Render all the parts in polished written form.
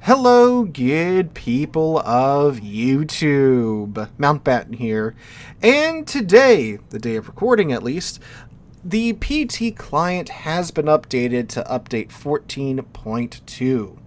Hello, good people of YouTube. Mountbatten here. And today, the day of recording at least, the PT client has been updated to update 14.2.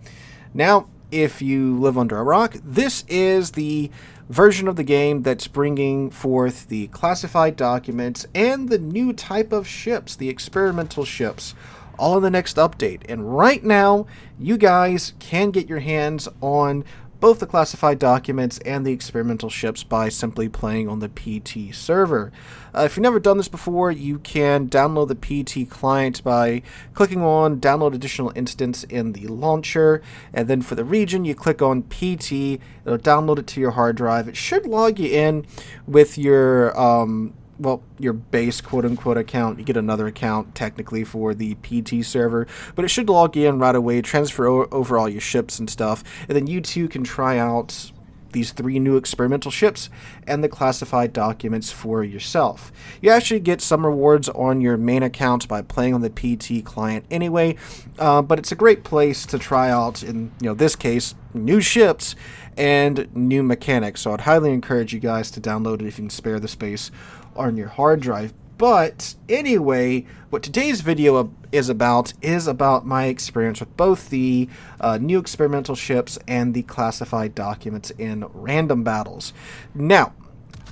Now, if you live under a rock, this is the version of the game that's bringing forth the classified documents and the new type of ships, the experimental ships, all in the next update. And right now, you guys can get your hands on both the classified documents and the experimental ships by simply playing on the PT server. If you've never done this before, you can download the PT client by clicking on download additional instance in the launcher, and then for the region you click on PT. It'll download it to your hard drive. It should log you in with your your base quote-unquote account. You get another account technically for the PT server, but it should log you in right away, transfer over all your ships and stuff, and then you too can try out these 3 new experimental ships and the classified documents for yourself. You actually get some rewards on your main account by playing on the PT client anyway, but it's a great place to try out, in this case, new ships and new mechanics. So I'd highly encourage you guys to download it if you can spare the space on your hard drive. But anyway, what today's video is about my experience with both the new experimental ships and the classified documents in random battles. Now,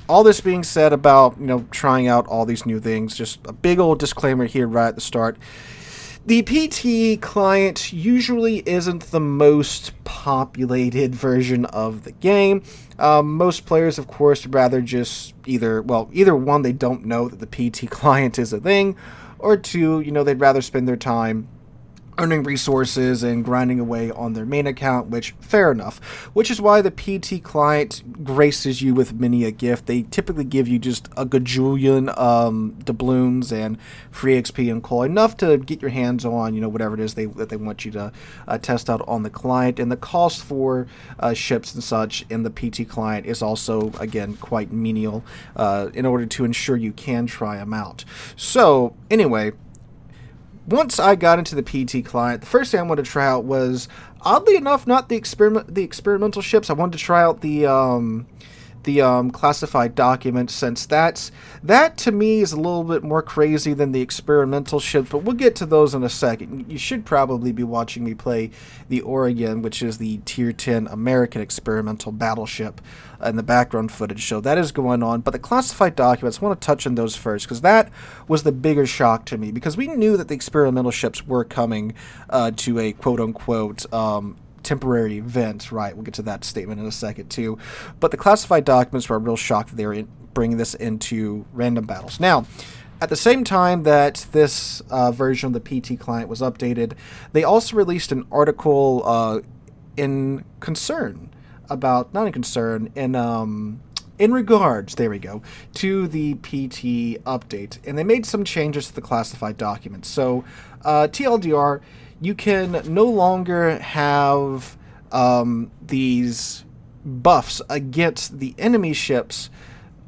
all this being said about trying out all these new things, just a big old disclaimer here right at the start. The PT client usually isn't the most populated version of the game. Most players, of course, would rather just either one, they don't know that the PT client is a thing, or two, they'd rather spend their time earning resources and grinding away on their main account, which, fair enough. Which is why the PT client graces you with many a gift. They typically give you just a gajillion doubloons and free XP and coal, enough to get your hands on, whatever it is that they want you to test out on the client. And the cost for ships and such in the PT client is also, again, quite menial in order to ensure you can try them out. So, anyway, once I got into the PT client, the first thing I wanted to try out was, oddly enough, not the experimental ships. I wanted to try out the classified documents, since that to me is a little bit more crazy than the experimental ships, but we'll get to those in a second. You should probably be watching me play the Oregon, which is the Tier 10 American experimental battleship, in the background footage, so that is going on. But the classified documents, I want to touch on those first, because that was the bigger shock to me, because we knew that the experimental ships were coming to a quote-unquote temporary event, right? We'll get to that statement in a second too. But the classified documents were a real shock that they were bringing this into random battles. Now, at the same time that this version of the PT client was updated, they also released an article in regards, there we go, to the PT update, and they made some changes to the classified documents. So, TLDR, you can no longer have these buffs against the enemy ships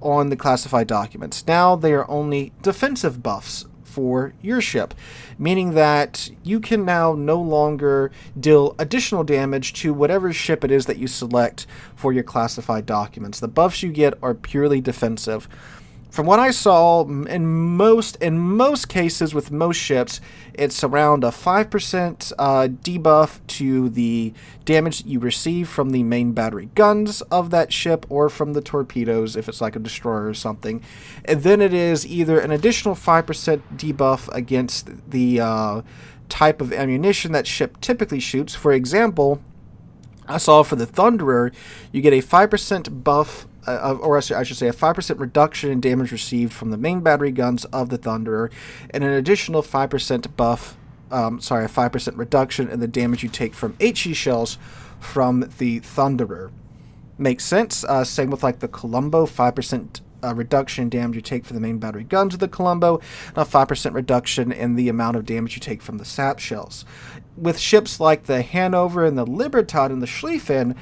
on the classified documents. Now they are only defensive buffs for your ship, meaning that you can now no longer deal additional damage to whatever ship it is that you select for your classified documents. The buffs you get are purely defensive. From what I saw, in most cases with most ships, it's around a 5% debuff to the damage that you receive from the main battery guns of that ship, or from the torpedoes if it's like a destroyer or something. And then it is either an additional 5% debuff against the type of ammunition that ship typically shoots. For example, I saw for the Thunderer, you get a 5% buff, or I should say a 5% reduction in damage received from the main battery guns of the Thunderer, and an additional 5% buff, a 5% reduction in the damage you take from HE shells from the Thunderer. Makes sense. Same with like the Colombo, 5% reduction in damage you take from the main battery guns of the Colombo, and a 5% reduction in the amount of damage you take from the sap shells. With ships like the Hanover and the Libertad and the Schlieffen,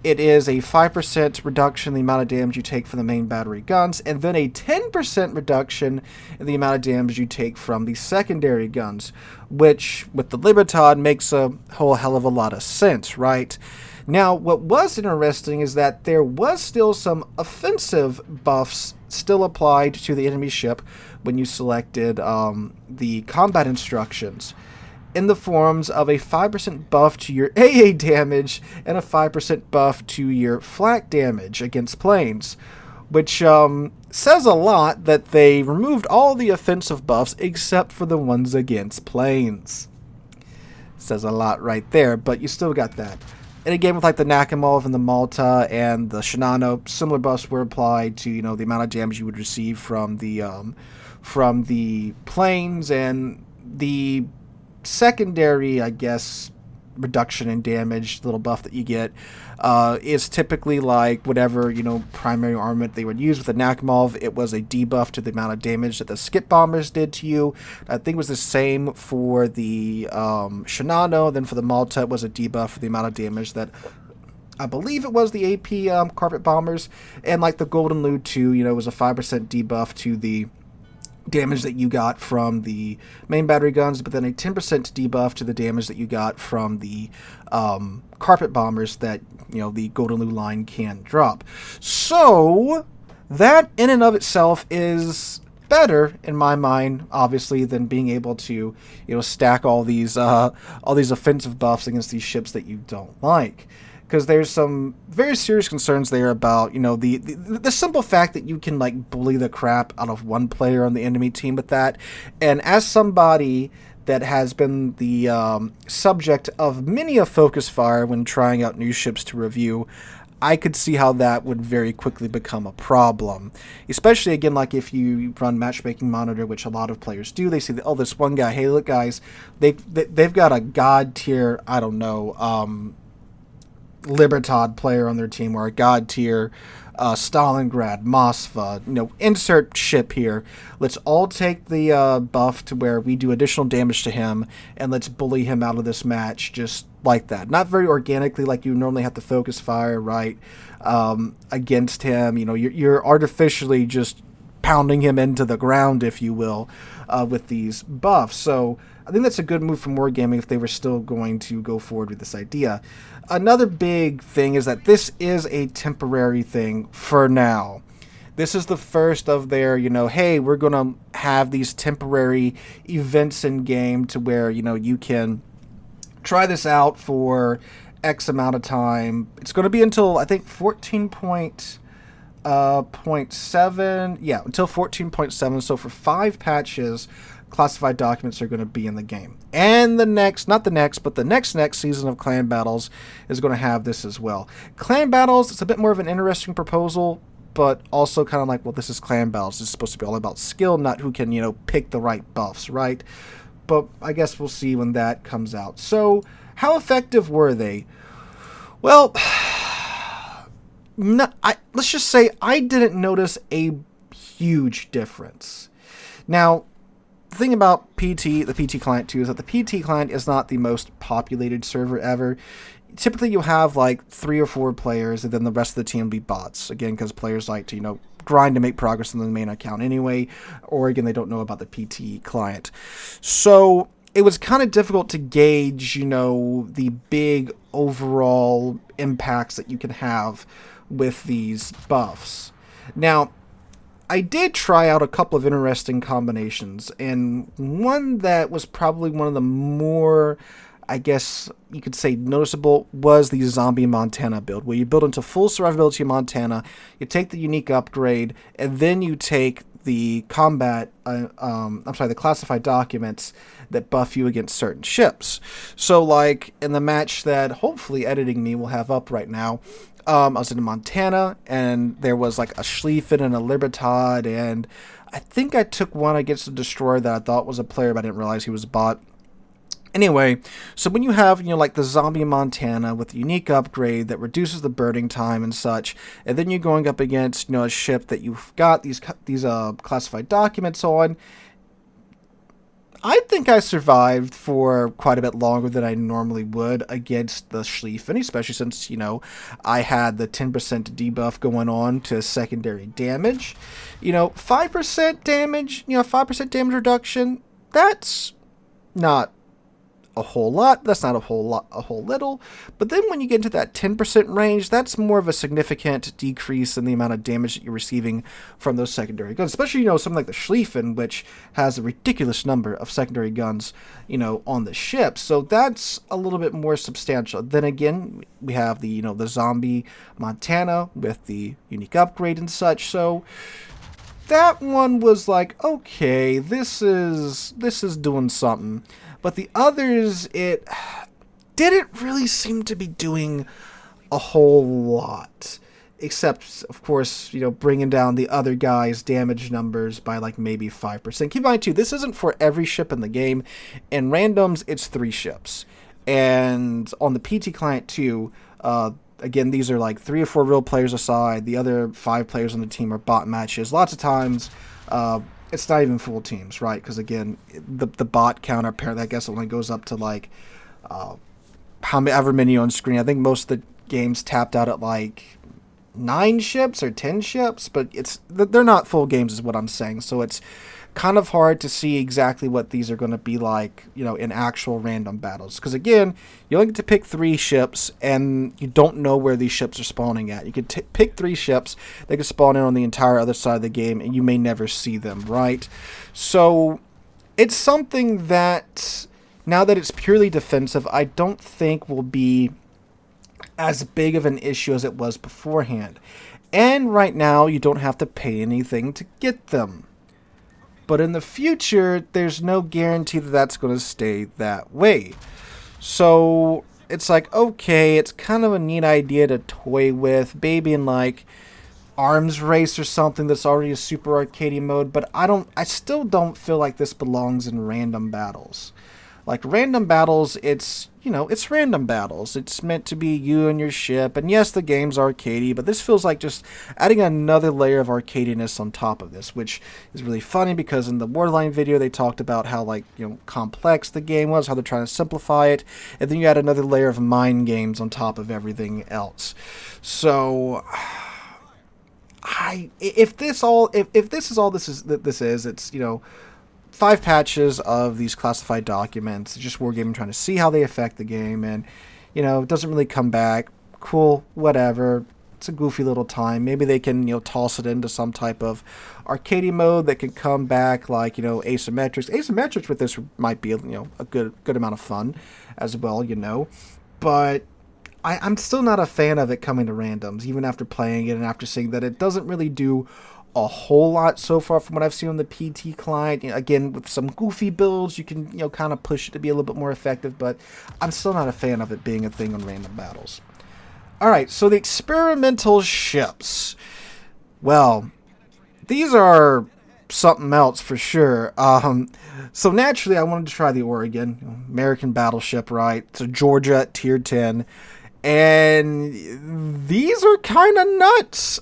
it is a 5% reduction in the amount of damage you take from the main battery guns, and then a 10% reduction in the amount of damage you take from the secondary guns, which, with the Libertad, makes a whole hell of a lot of sense, right? Now, what was interesting is that there was still some offensive buffs still applied to the enemy ship when you selected the combat instructions, in the forms of a 5% buff to your AA damage and a 5% buff to your flak damage against planes, which says a lot that they removed all the offensive buffs except for the ones against planes. Says a lot right there, but you still got that. In a game with like the Nakhimov and the Malta and the Shinano, similar buffs were applied to, the amount of damage you would receive from the planes, and the secondary, I guess, reduction in damage, little buff that you get, is typically like whatever, primary armament they would use. With the Nakhimov, it was a debuff to the amount of damage that the skip bombers did to you. I think it was the same for the Shinano. Then for the Malta, it was a debuff for the amount of damage that I believe it was the AP carpet bombers. And like the Golden Lute 2, it was a 5% debuff to the damage that you got from the main battery guns, but then a 10% debuff to the damage that you got from the carpet bombers that the Golden Lute line can drop. So that in and of itself is better in my mind, obviously, than being able to stack all these offensive buffs against these ships that you don't like. Because there's some very serious concerns there about, the simple fact that you can, like, bully the crap out of one player on the enemy team with that. And as somebody that has been the subject of many a focus fire when trying out new ships to review, I could see how that would very quickly become a problem. Especially, again, like if you run Matchmaking Monitor, which a lot of players do, they see that, this one guy, hey, look, guys, they've got a god tier, I don't know, Libertad player on their team, or a god tier Stalingrad, Moskva, insert ship here. Let's all take the buff to where we do additional damage to him, and let's bully him out of this match just like that. Not very organically, like you normally have to focus fire, right, against him. You're artificially just pounding him into the ground, if you will, with these buffs. So I think that's a good move from Wargaming if they were still going to go forward with this idea. Another big thing is that this is a temporary thing for now. This is the first of their, hey, we're going to have these temporary events in game to where, you can try this out for X amount of time. It's going to be until, I think, 14.7. Yeah, until 14.7. So for 5 patches, classified documents are going to be in the game. And the next season of Clan Battles is going to have this as well. Clan Battles, it's a bit more of an interesting proposal, but also kind of like, well, this is Clan Battles. It's supposed to be all about skill, not who can, pick the right buffs, right? But I guess we'll see when that comes out. So, how effective were they? Well, let's just say I didn't notice a huge difference. Now, the thing about the PT client too, is that the PT client is not the most populated server ever. Typically, you'll have like 3 or 4 players, and then the rest of the team will be bots. Again, because players like to, grind to make progress on the main account anyway, or again, they don't know about the PT client. So it was kind of difficult to gauge, the big overall impacts that you can have with these buffs. Now, I did try out a couple of interesting combinations, and one that was probably one of the more, I guess you could say, noticeable was the Zombie Montana build, where you build into full survivability Montana, you take the unique upgrade, and then you take the the classified documents that buff you against certain ships. So, like, in the match that hopefully editing me will have up right now, I was in Montana, and there was like a Schlieffen and a Libertad, and I think I took one against a destroyer that I thought was a player, but I didn't realize he was a bot. Anyway, so when you have, like the Zombie Montana with the unique upgrade that reduces the burning time and such, and then you're going up against, a ship that you've got these classified documents on, I think I survived for quite a bit longer than I normally would against the Schlieffen, especially since, I had the 10% debuff going on to secondary damage. 5% damage, 5% damage reduction, that's not a whole lot. That's not a whole little. But then when you get into that 10% range, that's more of a significant decrease in the amount of damage that you're receiving from those secondary guns. Especially, something like the Schlieffen, which has a ridiculous number of secondary guns, on the ship. So that's a little bit more substantial. Then again, we have the, the zombie Montana with the unique upgrade and such. So that one was like, okay, this is doing something. But the others, it didn't really seem to be doing a whole lot. Except, of course, bringing down the other guy's damage numbers by like maybe 5%. Keep in mind, too, this isn't for every ship in the game. In randoms, it's 3 ships. And on the PT client, too, again, these are like 3 or 4 real players aside. The other 5 players on the team are bot matches. Lots of times, it's not even full teams, right? Because again, the bot count apparently, I guess, only goes up to like however many on screen. I think most of the games tapped out at like 9 ships or 10 ships, but they're not full games, is what I'm saying. So it's kind of hard to see exactly what these are going to be like, in actual random battles. Because again, you only get to pick 3 ships, and you don't know where these ships are spawning at. You could pick 3 ships, they could spawn in on the entire other side of the game, and you may never see them, right? So it's something that, now that it's purely defensive, I don't think will be as big of an issue as it was beforehand. And right now, you don't have to pay anything to get them. But in the future, there's no guarantee that that's going to stay that way. So it's like, okay, it's kind of a neat idea to toy with, maybe in like Arms Race or something that's already a super arcadey mode. But I still don't feel like this belongs in random battles. Like random battles, it's random battles. It's meant to be you and your ship. And yes, the game's arcadey, but this feels like just adding another layer of arcadiness on top of this, which is really funny because in the Warline video, they talked about how complex the game was, how they're trying to simplify it. And then you add another layer of mind games on top of everything else. So if this is all this is, it's, 5 patches of these classified documents, just Wargaming trying to see how they affect the game, and, it doesn't really come back. Cool, whatever. It's a goofy little time. Maybe they can, toss it into some type of arcadey mode that can come back, like, asymmetrics. Asymmetrics with this might be, a good amount of fun as well, But I'm still not a fan of it coming to randoms, even after playing it and after seeing that it doesn't really do a whole lot so far from what I've seen on the PT client. Again, with some goofy builds, you can, kind of push it to be a little bit more effective, but I'm still not a fan of it being a thing on random battles. Alright, so the experimental ships. Well, these are something else for sure. So naturally, I wanted to try the Oregon, American battleship, right? It's a Georgia at tier 10. And these are kind of nuts.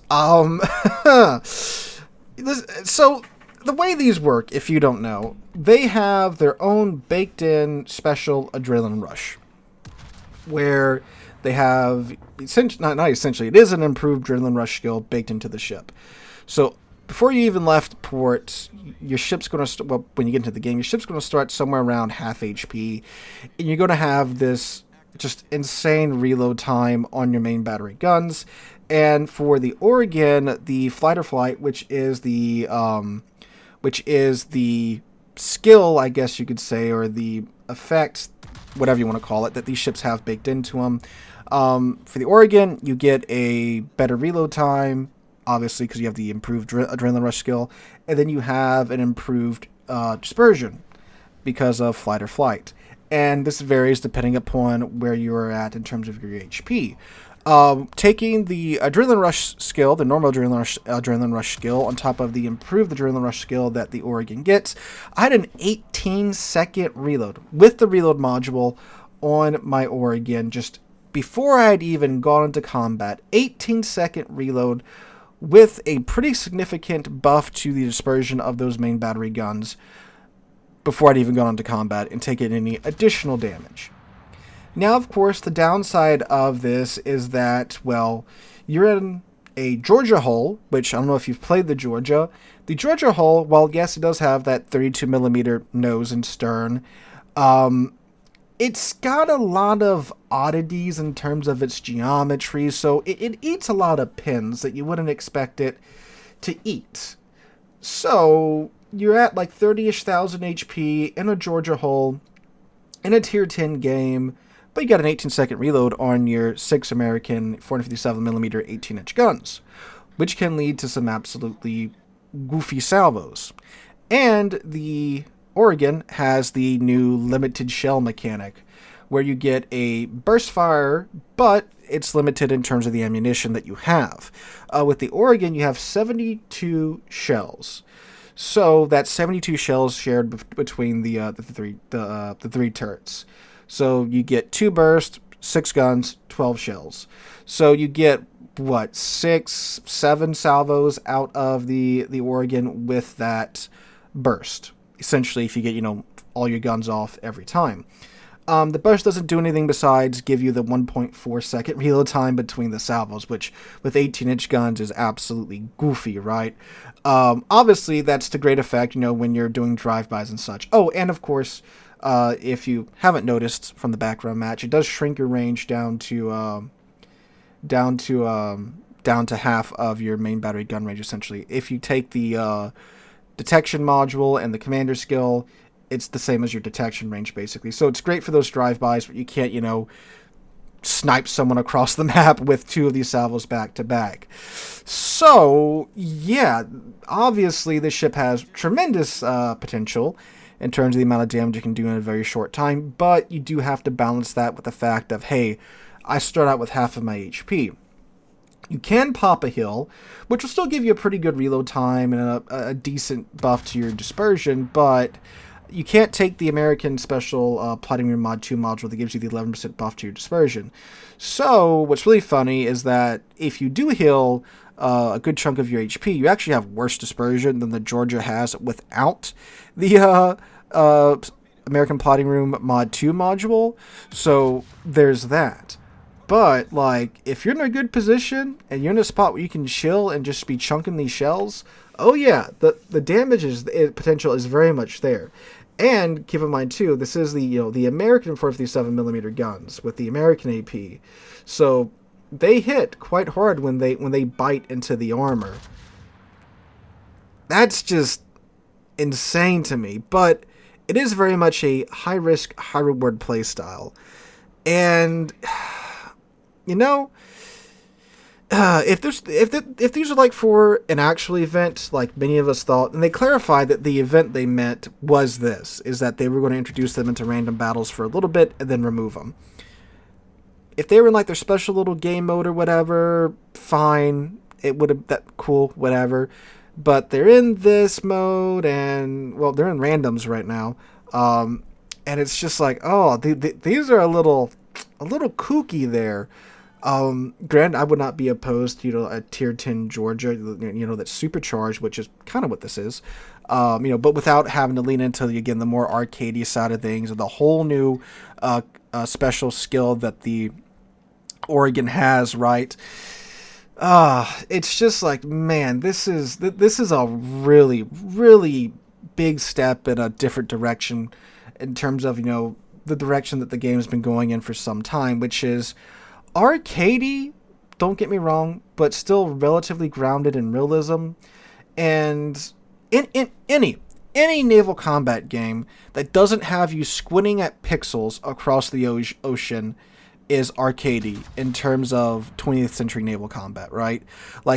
So the way these work, if you don't know, they have their own baked-in special adrenaline rush, where they have not essentially, it is an improved adrenaline rush skill baked into the ship. So before you even left port, your ship's going to when you get into the game, your ship's going to start somewhere around half HP, and you're going to have this just insane reload time on your main battery guns. And for the Oregon, the fight or flight, which is the skill, I guess you could say, or the effect, whatever you want to call it, that these ships have baked into them. For the Oregon, you get a better reload time, obviously, because you have the improved adrenaline rush skill, and then you have an improved dispersion because of fight or flight. And this varies depending upon where you are at in terms of your HP. Taking the adrenaline rush skill, the normal adrenaline rush skill, on top of the improved adrenaline rush skill that the Oregon gets, I had an 18-second reload with the reload module on my Oregon just before I had even gone into combat. 18-second reload with a pretty significant buff to the dispersion of those main battery guns. before I'd even gone into combat and taken any additional damage. Now, of course, the downside of this is that, well, you're in a Georgia hull, which I don't know if you've played the Georgia. The Georgia hull, while yes, it does have that 32mm nose and stern, it's got a lot of oddities in terms of its geometry, so it eats a lot of pins that you wouldn't expect it to eat. So you're at like 30-ish thousand HP in a Georgia hull in a tier 10 game, but you got an 18-second reload on your 6 American 457mm 18-inch guns, which can lead to some absolutely goofy salvos. And the Oregon has the new limited shell mechanic, where you get a burst fire, but it's limited in terms of the ammunition that you have. With the Oregon, you have 72 shells. So that's 72 shells shared between the three turrets. So you get 2 bursts, 6 guns, 12 shells. So you get, 6, 7 salvos out of the Oregon with that burst. Essentially, if you get, all your guns off every time. The burst doesn't do anything besides give you the 1.4 second reload time between the salvos, which with 18-inch guns is absolutely goofy, right? Obviously, that's to great effect, when you're doing drive-bys and such. Oh, and of course, if you haven't noticed from the background match, it does shrink your range down to half of your main battery gun range, essentially. If you take the detection module and the commander skill, it's the same as your detection range, basically. So it's great for those drive-bys, but you can't, snipe someone across the map with 2 of these salvos back to back. So, yeah, obviously this ship has tremendous potential in terms of the amount of damage you can do in a very short time, but you do have to balance that with the fact of, hey, I start out with half of my HP. You can pop a hill, which will still give you a pretty good reload time and a decent buff to your dispersion, but you can't take the American special Plotting Room Mod 2 module that gives you the 11% buff to your dispersion. So what's really funny is that if you do heal a good chunk of your HP, you actually have worse dispersion than the Georgia has without the American Plotting Room Mod 2 module. So there's that. But, if you're in a good position and you're in a spot where you can chill and just be chunking these shells, oh yeah, the damage potential is very much there. And keep in mind too, this is the American 457mm guns with the American AP, so they hit quite hard when they bite into the armor. That's just insane to me, but it is very much a high risk, high reward playstyle, and if these are for an actual event, like many of us thought, and they clarified that the event they meant was is that they were going to introduce them into random battles for a little bit and then remove them. If they were in their special little game mode or whatever, fine, it would have that cool, whatever. But they're in this mode, and they're in randoms right now, and it's just these are a little kooky there. Granted, I would not be opposed to, a tier 10 Georgia, that's supercharged, which is kind of what this is, but without having to lean into, again, the more arcadey side of things, and the whole new, special skill that the Oregon has, right? It's just man, this is a really, really big step in a different direction in terms of, the direction that the game's been going in for some time, which is arcadey, don't get me wrong, but still relatively grounded in realism. And in any naval combat game that doesn't have you squinting at pixels across the ocean is arcadey in terms of 20th century naval combat, right?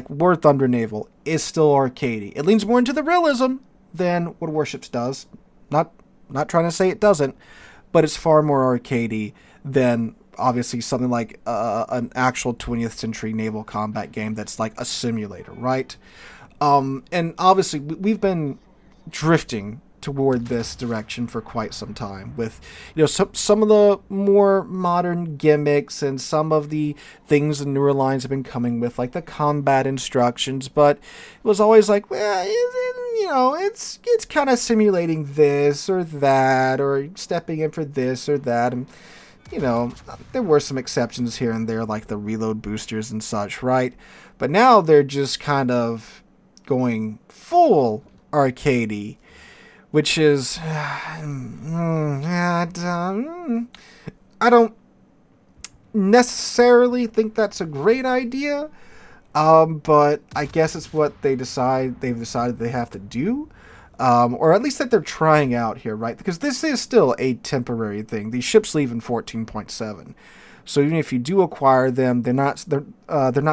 War Thunder Naval is still arcadey. It leans more into the realism than what Warships does. Not trying to say it doesn't, but it's far more arcadey than obviously something like an actual 20th century naval combat game that's like a simulator, right? And obviously we've been drifting toward this direction for quite some time, with some of the more modern gimmicks and some of the things the newer lines have been coming with, like the combat instructions. But it was always like, well, it's kind of simulating this or that, or stepping in for this or that. And there were some exceptions here and there, like the reload boosters and such, right? But now they're just kind of going full arcadey, which is, I don't necessarily think that's a great idea, but I guess it's what they've decided they have to do, or at least that they're trying out here, right? Because this is still a temporary thing. These ships leave in 14.7, so even if you do acquire them, they're not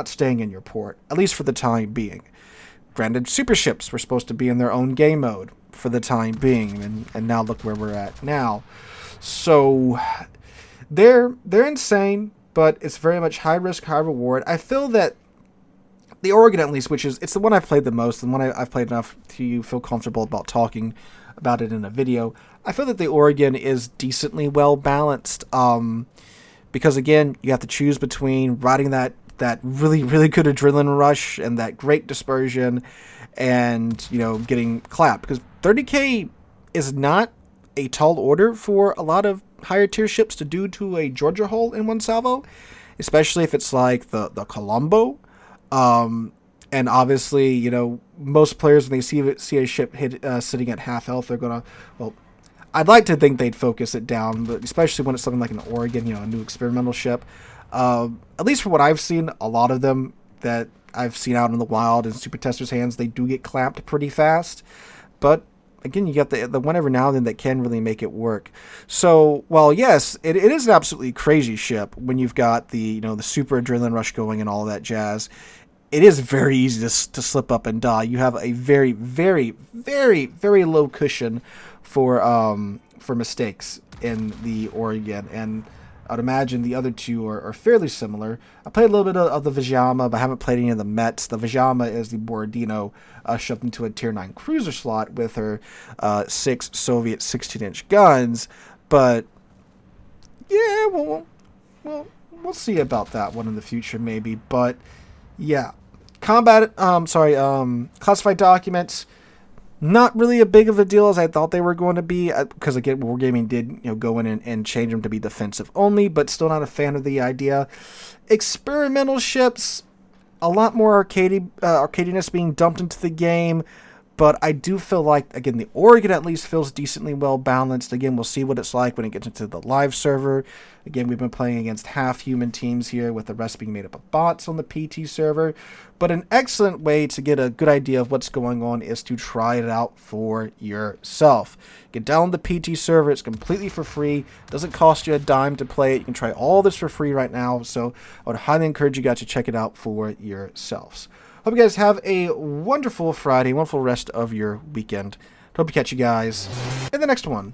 staying in your port, at least for the time being. Granted, super ships were supposed to be in their own game mode for the time being, and now look where we're at now. So they're insane, but it's very much high risk, high reward. I feel that the Oregon, at least, it's the one I've played the most, and one I've played enough to feel comfortable about talking about it in a video. I feel that the Oregon is decently well balanced, because again, you have to choose between riding that really, really good adrenaline rush and that great dispersion, and getting clapped, because 30k is not a tall order for a lot of higher tier ships to do to a Georgia hull in one salvo, especially if it's like the Colombo. And obviously, most players, when they see a ship sitting at half health, they're gonna, well, I'd like to think they'd focus it down, but especially when it's something like an Oregon, a new experimental ship. At least from what I've seen, a lot of them that I've seen out in the wild in super testers' hands, they do get clamped pretty fast. But again, you got the one every now and then that can really make it work. So, while yes, it is an absolutely crazy ship when you've got the the super adrenaline rush going and all that jazz, it is very easy to slip up and die. You have a very, very, very, very low cushion for mistakes in the Oregon, and I'd imagine the other two are fairly similar. I played a little bit of the Vijama, but I haven't played any of the Mets. The Vijama is the Borodino shoved into a Tier 9 cruiser slot with her 6 Soviet 16-inch guns. But, yeah, we'll see about that one in the future maybe. But, yeah. Classified documents, not really a big of a deal as I thought they were going to be, because again, Wargaming did go in and change them to be defensive only, but still not a fan of the idea. Experimental ships, a lot more arcadiness being dumped into the game, but I do feel like, again, the Oregon at least feels decently well balanced. Again, we'll see what it's like when it gets into the live server. Again, we've been playing against half-human teams here, with the rest being made up of bots on the PT server. But an excellent way to get a good idea of what's going on is to try it out for yourself. Get down the PT server. It's completely for free. Doesn't cost you a dime to play it. You can try all this for free right now. So I would highly encourage you guys to check it out for yourselves. Hope you guys have a wonderful Friday, wonderful rest of your weekend. Hope to catch you guys in the next one.